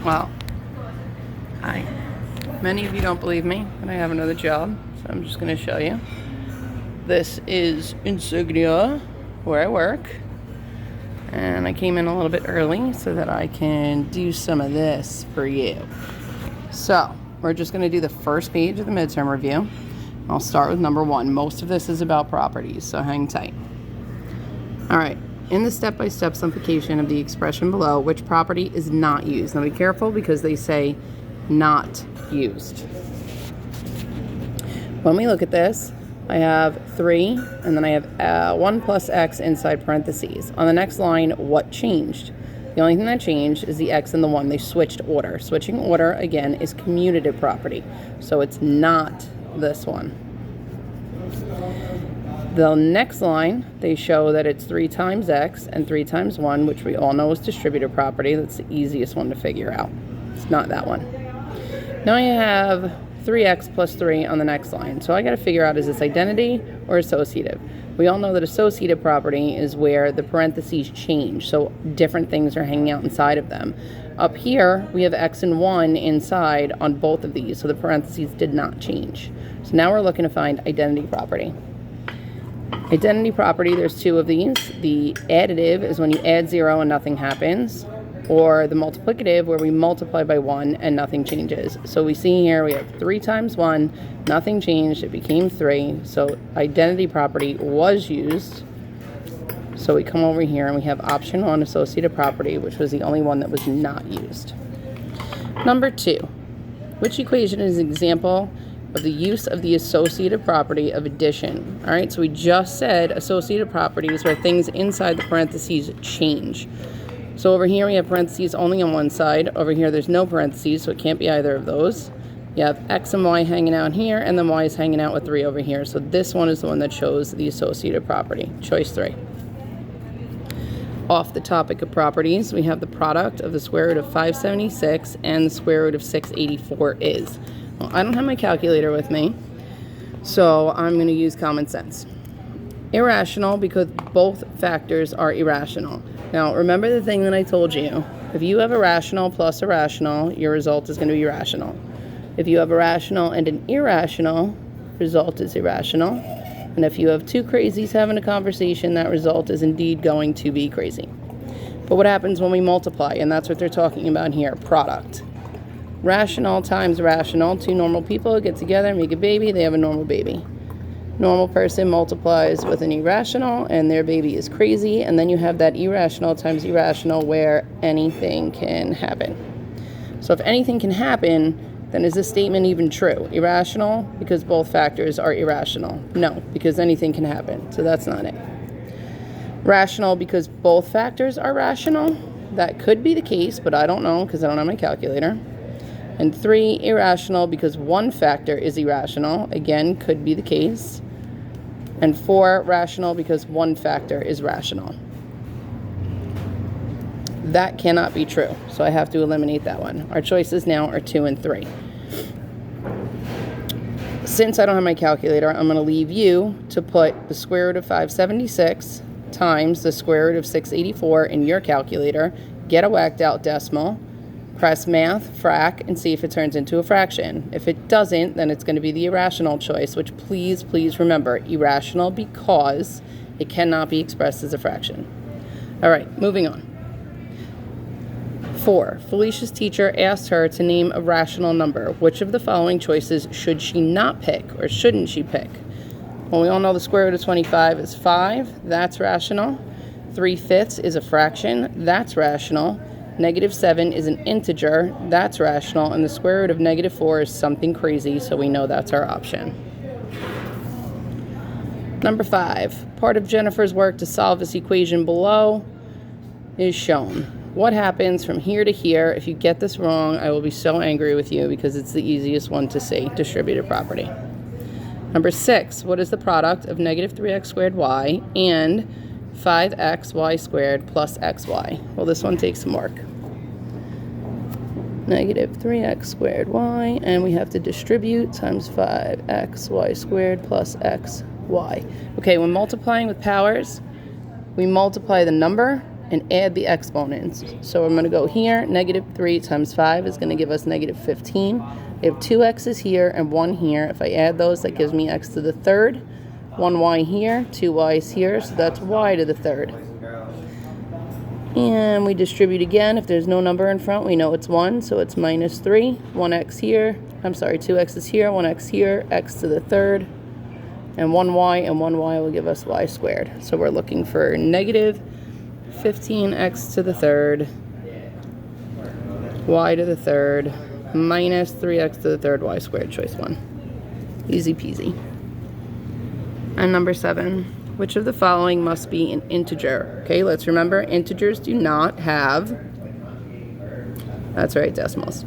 Well, hi. Many of you don't believe me, but I have another job, so I'm just going to show you. This is Insignia, where I work, and I came in a little bit early so that I can do some of this for you. So, we're just going to do the first page of the midterm review. I'll start with number 1. Most of this is about properties, so hang tight. Alright, in the step-by-step simplification of the expression below, which property is not used? Now be careful because they say not used. When we look at this, I have 3, and then I have 1 plus x inside parentheses. On the next line, what changed? The only thing that changed is the x and the 1. They switched order. Switching order, again, is commutative property, so it's not this one. The next line, they show that it's 3 times x and 3 times 1, which we all know is distributive property. That's the easiest one to figure out. It's not that one. Now I have 3x plus 3 on the next line. So I got to figure out, is this identity or associative? We all know that associative property is where the parentheses change. So different things are hanging out inside of them. Up here, we have x and 1 inside on both of these. So the parentheses did not change. So now we're looking to find identity property. Identity property, there's 2 of these. The additive is when you add 0 and nothing happens. Or the multiplicative, where we multiply by 1 and nothing changes. So we see here we have 3 times 1, nothing changed, it became 3. So identity property was used. So we come over here and we have option 1, associative property, which was the only one that was not used. Number 2, which equation is an example of the use of the associative property of addition? All right, so we just said associative properties where things inside the parentheses change. So over here we have parentheses only on one side. Over here there's no parentheses, so it can't be either of those. You have x and y hanging out here, and then y is hanging out with 3 over here. So this one is the one that shows the associative property, choice 3. Off the topic of properties, we have the product of the square root of 576 and the square root of 684 is. Well, I don't have my calculator with me, so I'm going to use common sense. Irrational because both factors are irrational. Now, remember the thing that I told you. If you have a rational plus a rational, your result is going to be rational. If you have a rational and an irrational, result is irrational. And if you have 2 crazies having a conversation, that result is indeed going to be crazy. But what happens when we multiply? And that's what they're talking about here, product. Rational times rational. 2 normal people get together, make a baby, they have a normal baby. Normal person multiplies with an irrational and their baby is crazy, and then you have that irrational times irrational where anything can happen. So if anything can happen, then is this statement even true? Irrational because both factors are irrational. No, because anything can happen. So that's not it. Rational because both factors are rational. That could be the case, but I don't know because I don't have my calculator. And 3, irrational because one factor is irrational. Again, could be the case. And 4, rational because one factor is rational. That cannot be true, so I have to eliminate that one. Our choices now are 2 and 3. Since I don't have my calculator, I'm going to leave you to put the square root of 576 times the square root of 684 in your calculator, get a whacked out decimal, press math, frac, and see if it turns into a fraction. If it doesn't, then it's going to be the irrational choice, which please remember, irrational because it cannot be expressed as a fraction. All right, moving on. 4, Felicia's teacher asked her to name a rational number. Which of the following choices should she not pick, or shouldn't she pick? Well, we all know the square root of 25 is 5. That's rational. 3/5 is a fraction. That's rational. -7 is an integer, that's rational, and the square root of -4 is something crazy, so we know that's our option. Number 5, part of Jennifer's work to solve this equation below is shown. What happens from here to here? If you get this wrong, I will be so angry with you because it's the easiest one to say, distributive property. Number 6, what is the product of -3x squared y and 5xy squared plus xy? Well, this one takes some work. -3x squared y, and we have to distribute times 5xy squared plus xy. Okay, when multiplying with powers, we multiply the number and add the exponents. So I'm going to go here, negative 3 times 5 is going to give us negative 15. We have 2 x's here and 1 here. If I add those, that gives me x to the third. 1 y here, 2 y's here, so that's y to the third. And we distribute again. If there's no number in front, we know it's 1, so it's minus 3. 1x here, 2 x's here, 1x here, x to the third. And 1y and 1y will give us y squared. So we're looking for negative 15x to the third, y to the third, minus 3x to the third, y squared, choice 1. Easy peasy. And number 7, which of the following must be an integer? Okay, let's remember integers do not have, that's right, decimals.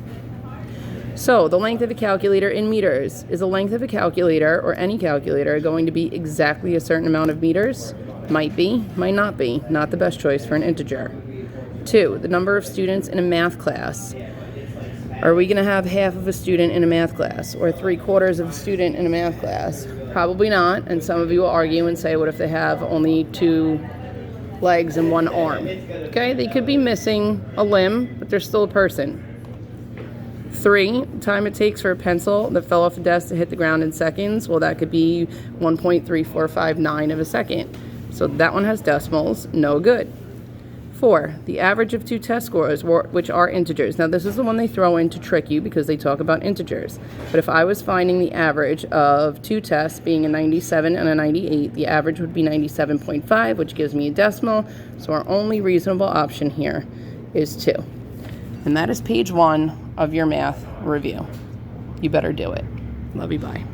So the length of a calculator in meters. Is the length of a calculator, or any calculator, going to be exactly a certain amount of meters? Might be, might not be. Not the best choice for an integer. 2, the number of students in a math class. Are we going to have half of a student in a math class, or 3/4 of a student in a math class? Probably not, and some of you will argue and say, what if they have only 2 legs and 1 arm? Okay, they could be missing a limb, but they're still a person. 3, time it takes for a pencil that fell off the desk to hit the ground in seconds. Well, that could be 1.3459 of a second. So that one has decimals, no good. 4, the average of 2 test scores, which are integers. Now, this is the one they throw in to trick you because they talk about integers. But if I was finding the average of 2 tests, being a 97 and a 98, the average would be 97.5, which gives me a decimal. So our only reasonable option here is 2. And that is page 1 of your math review. You better do it. Love you, bye.